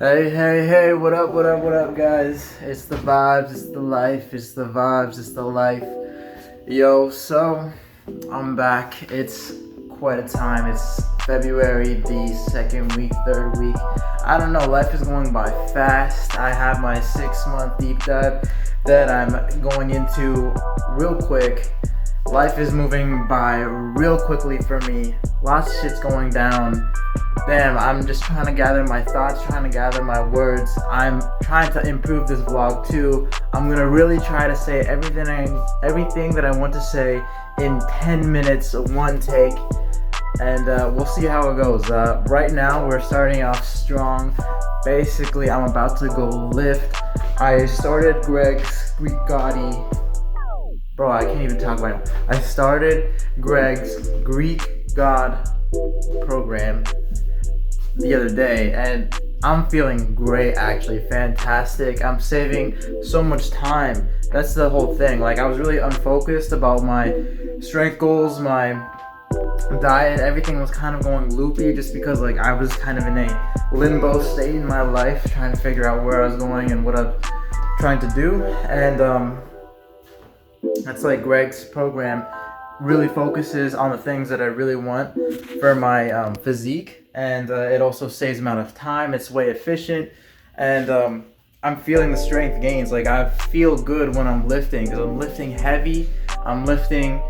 Hey, what up, guys? It's the vibes, it's the life, it's the vibes, it's the life. Yo, so, I'm back. It's quite a time. It's February, the second week, third week. I don't know, life is going by fast. I have my 6-month deep dive that I'm going into real quick. Life is moving by real quickly for me. Lots of shit's going down. Damn, I'm just trying to gather my thoughts, trying to gather my words. I'm trying to improve this vlog too. I'm gonna really try to say everything that I want to say in 10 minutes, one take, and we'll see how it goes. Right now, we're starting off strong. Basically, I'm about to go lift. I started Greg's Greek Gotti. Bro, I can't even talk right now. I started Greg's Greek God program the other day, and I'm feeling great, actually. Fantastic. I'm saving so much time. That's the whole thing. Like, I was really unfocused about my strength goals, my diet. Everything was kind of going loopy just because, like, I was kind of in a limbo state in my life, trying to figure out where I was going and what I'm trying to do. And that's like Greg's program really focuses on the things that I really want for my physique, and it also saves amount of time. It's way efficient, and I'm feeling the strength gains. Like, I feel good when I'm lifting because I'm lifting heavy. I'm lifting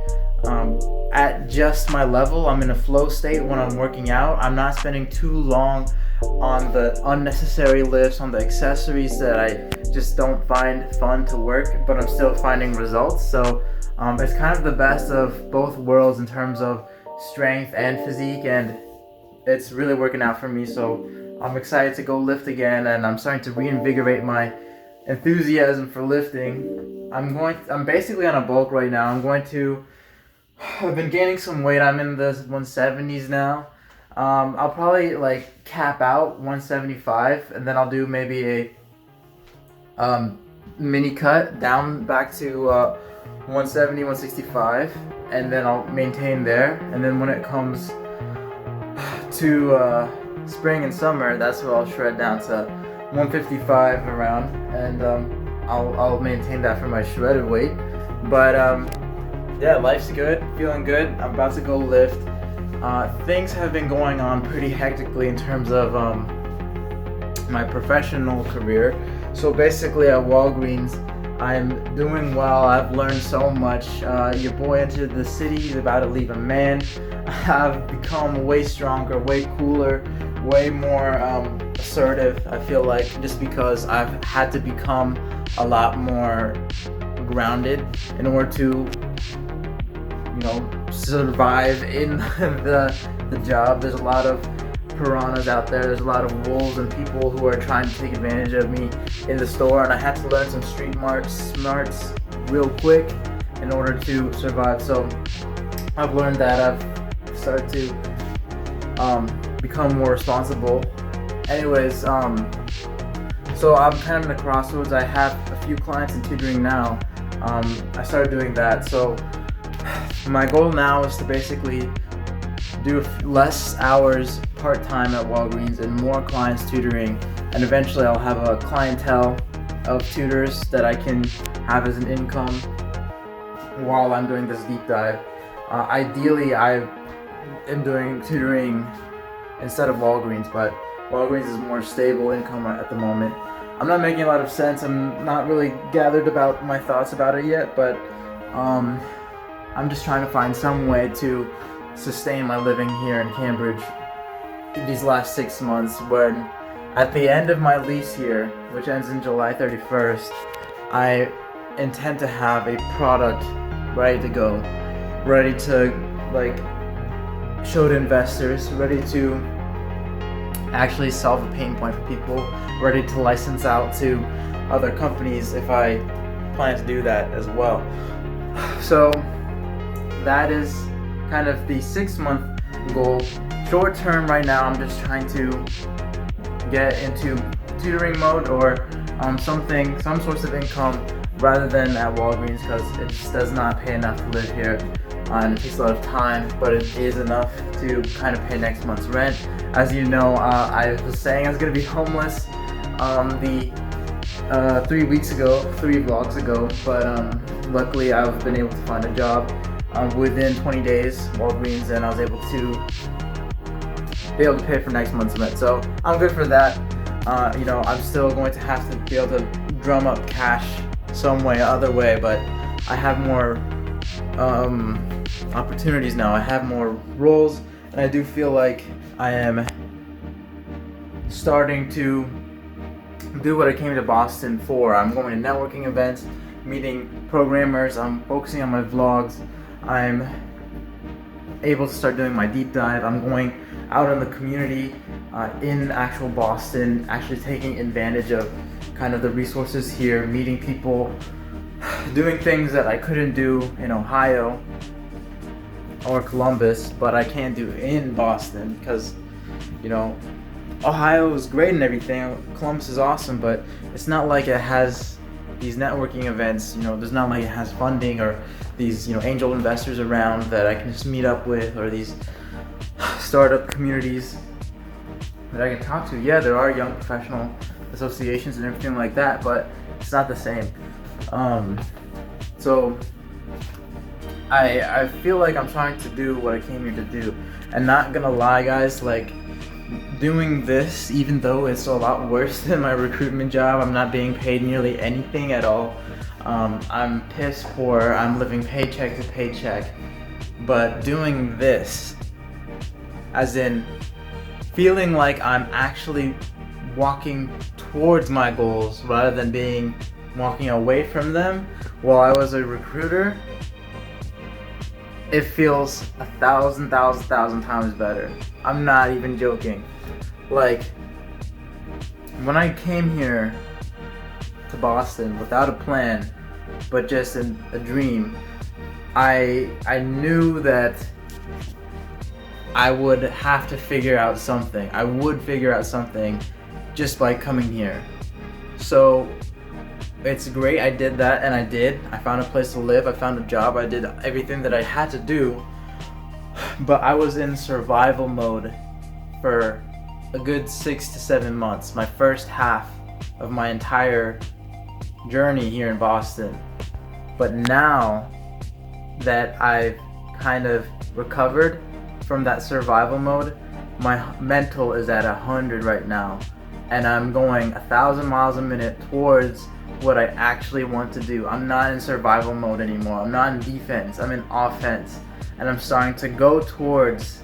at just my level. I'm in a flow state when I'm working out. I'm not spending too long on the unnecessary lifts, on the accessories that I just don't find fun to work, but I'm still finding results. So it's kind of the best of both worlds in terms of strength and physique, and it's really working out for me. So I'm excited to go lift again, and I'm starting to reinvigorate my enthusiasm for lifting. I'm basically on a bulk right now. I've been gaining some weight. I'm in the 170s now. I'll probably like cap out 175, and then I'll do maybe a mini cut down back to 170, 165, and then I'll maintain there. And then when it comes to spring and summer, that's where I'll shred down to 155 around, and I'll maintain that for my shredded weight. But yeah, life's good, feeling good. I'm about to go lift. Things have been going on pretty hectically in terms of my professional career. So basically at Walgreens, I'm doing well. I've learned so much. Your boy entered the city. He's about to leave a man. I've become way stronger, way cooler, way more assertive, I feel like, just because I've had to become a lot more grounded in order to, survive in the job. There's a lot of piranhas out there. There's a lot of wolves and people who are trying to take advantage of me in the store, and I had to learn some street smarts real quick in order to survive. So I've learned that. I've started to become more responsible. Anyways, so I'm kind of in a crossroads. I have a few clients in tutoring now. I started doing that. So my goal now is to basically do less hours part-time at Walgreens and more clients tutoring, and eventually I'll have a clientele of tutors that I can have as an income while I'm doing this deep dive. Ideally, I am doing tutoring instead of Walgreens, but Walgreens is more stable income at the moment. I'm not making a lot of sense. I'm not really gathered about my thoughts about it yet, but I'm just trying to find some way to sustain my living here in Cambridge these last 6 months, when at the end of my lease here, which ends in July 31st, I intend to have a product ready to go, ready to like show to investors, ready to actually solve a pain point for people, ready to license out to other companies if I plan to do that as well. So that is kind of the 6-month goal. Short term right now, I'm just trying to get into tutoring mode or some source of income rather than at Walgreens, because it just does not pay enough to live here. And it takes a lot of time, but it is enough to kind of pay next month's rent. As you know, I was saying I was going to be homeless the 3 weeks ago, 3 vlogs ago, but luckily I've been able to find a job within 20 days, Walgreens, and I was able to pay for next month's rent. So I'm good for that. You know, I'm still going to have to be able to drum up cash some way, other way, but I have more opportunities now. I have more roles, and I do feel like I am starting to do what I came to Boston for. I'm going to networking events, meeting programmers, I'm focusing on my vlogs, I'm able to start doing my deep dive, I'm going out in the community in actual Boston, actually taking advantage of kind of the resources here, meeting people, doing things that I couldn't do in Ohio or Columbus, but I can do in Boston, because, you know, Ohio is great and everything, Columbus is awesome, but it's not like it has these networking events, you know, there's not like it has funding or these, you know, angel investors around that I can just meet up with, or these startup communities that I can talk to. Yeah, there are young professional associations and everything like that, but it's not the same. So I feel like I'm trying to do what I came here to do, and not gonna lie, guys, like, doing this, even though it's a lot worse than my recruitment job, I'm not being paid nearly anything at all. I'm piss poor, I'm living paycheck to paycheck, but doing this, as in feeling like I'm actually walking towards my goals rather than walking away from them while I was a recruiter, it feels 1,000 times better. I'm not even joking. Like, when I came here to Boston without a plan, but just a dream, I knew that I would have to figure out something. I would figure out something just by coming here. So it's great, I did that, and I did. I found a place to live, I found a job, I did everything that I had to do, but I was in survival mode for a good 6 to 7 months, my first half of my entire journey here in Boston. But now that I've kind of recovered from that survival mode, my mental is at 100 right now, and I'm going 1,000 miles a minute towards what I actually want to do. I'm not in survival mode anymore. I'm not in defense, I'm in offense, and I'm starting to go towards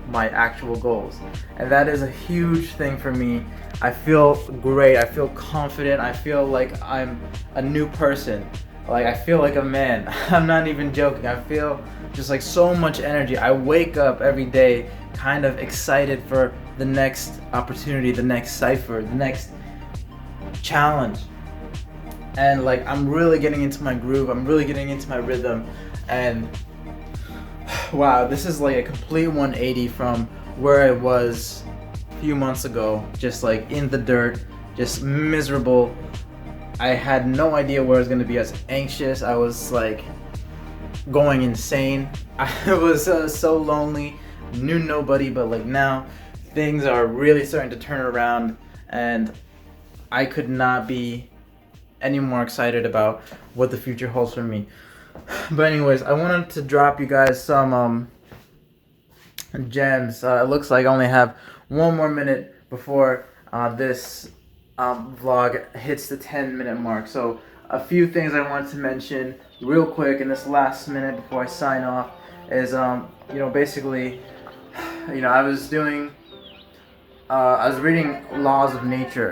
my actual goals, and that is a huge thing for me. I feel great, I feel confident, I feel like I'm a new person, like I feel like a man. I'm not even joking, I feel just like so much energy. I wake up every day kind of excited for the next opportunity, the next cipher, the next challenge, and like I'm really getting into my groove, I'm really getting into my rhythm, and wow, this is like a complete 180 from where I was a few months ago, just like in the dirt, just miserable. I had no idea where I was going to be. I was anxious, I was like going insane. I was so lonely, knew nobody, but like now things are really starting to turn around, and I could not be any more excited about what the future holds for me. But anyways, I wanted to drop you guys some gems. It looks like I only have 1 more minute before this vlog hits the 10-minute mark. So a few things I wanted to mention real quick in this last minute before I sign off is, you know, basically, you know, I was reading Laws of Nature,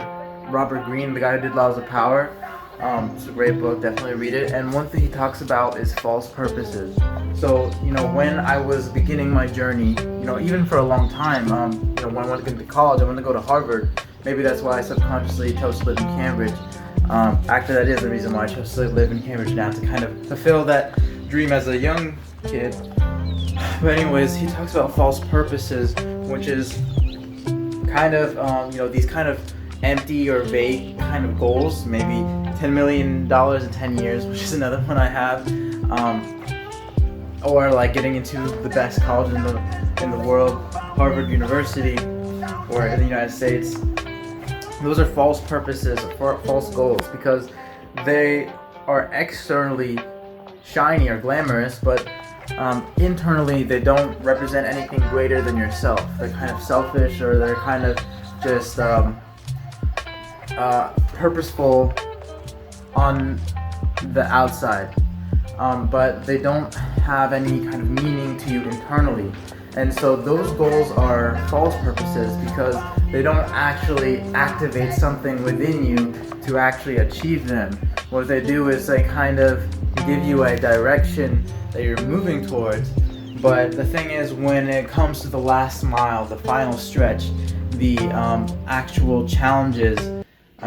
Robert Greene, the guy who did Laws of Power. It's a great book, definitely read it. And one thing he talks about is false purposes. So, you know, when I was beginning my journey, you know, even for a long time, you know, when I wanted to go to college, I wanted to go to Harvard. Maybe that's why I subconsciously chose to live in Cambridge. Actually, that is the reason why I chose to live in Cambridge now, to kind of fulfill that dream as a young kid. But anyways, he talks about false purposes, which is kind of, you know, these kind of empty or vague kind of goals, maybe $10 million in 10 years, which is another one I have, or like getting into the best college in the world, Harvard University, or in the United States. those are false purposes, false goals, because they are externally shiny or glamorous, but internally they don't represent anything greater than yourself. They're kind of selfish, or they're kind of just purposeful on the outside, but they don't have any kind of meaning to you internally. And so those goals are false purposes because they don't actually activate something within you to actually achieve them. What they do is they kind of give you a direction that you're moving towards. But the thing is, when it comes to the last mile, the final stretch, the actual challenges,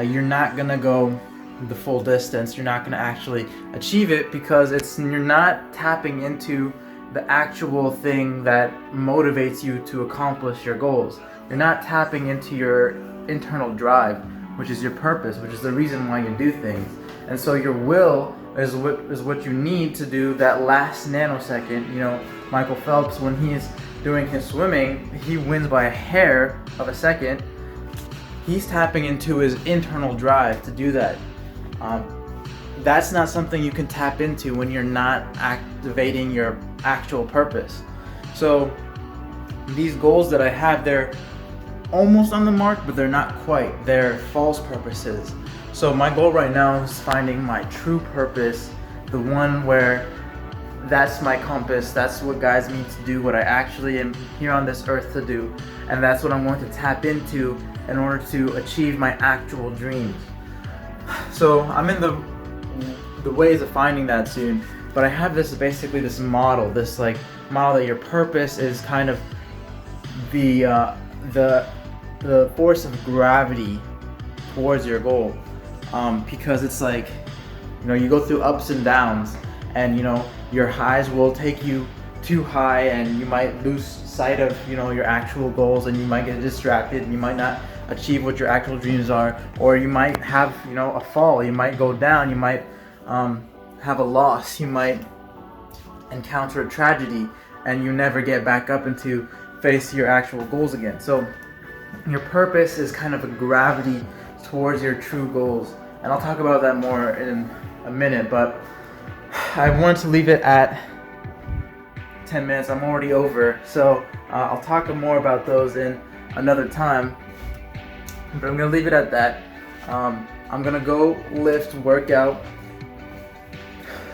you're not gonna go the full distance. You're not gonna actually achieve it because you're not tapping into the actual thing that motivates you to accomplish your goals. You're not tapping into your internal drive, which is your purpose, which is the reason why you do things. And so your will is what you need to do that last nanosecond. You know, Michael Phelps, when he's doing his swimming, he wins by a hair of a second. He's tapping into his internal drive to do that. That's not something you can tap into when you're not activating your actual purpose. So these goals that I have, they're almost on the mark, but they're not quite. They're false purposes. So my goal right now is finding my true purpose, the one where that's my compass, that's what guides me to do what I actually am here on this earth to do, and that's what I'm going to tap into in order to achieve my actual dreams. So I'm in the ways of finding that soon, but I have this model, model that your purpose is kind of the force of gravity towards your goal, because it's like, you know, you go through ups and downs, and you know, your highs will take you too high, and you might lose sight of, you know, your actual goals, and you might get distracted, and you might not achieve what your actual dreams are, or you might have, you know, a fall, you might go down, you might have a loss, you might encounter a tragedy, and you never get back up into face your actual goals again. So your purpose is kind of a gravity towards your true goals, and I'll talk about that more in a minute, but I want to leave it at 10 minutes. I'm already over, so I'll talk more about those in another time, but I'm gonna leave it at that. I'm gonna go lift, work out.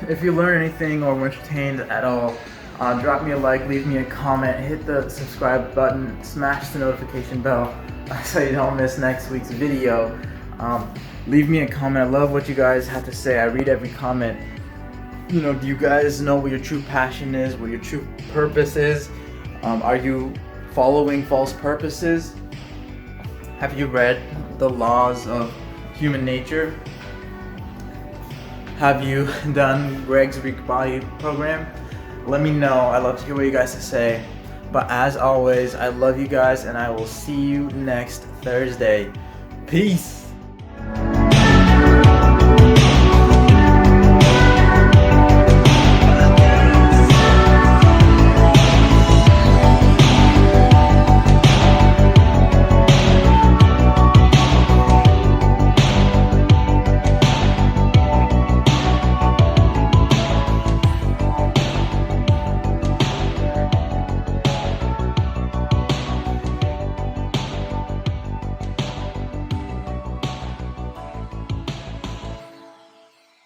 If you learn anything or were entertained at all, drop me a like, leave me a comment, hit the subscribe button, smash the notification bell so you don't miss next week's video. Leave me a comment. I love what you guys have to say. I read every comment. You know, do you guys know what your true passion is, what your true purpose is? Are you following false purposes? Have you read the laws of human nature? Have you done Greg's Greek Body program? Let me know. I love to hear what you guys have to say. But as always, I love you guys, and I will see you next Thursday. Peace.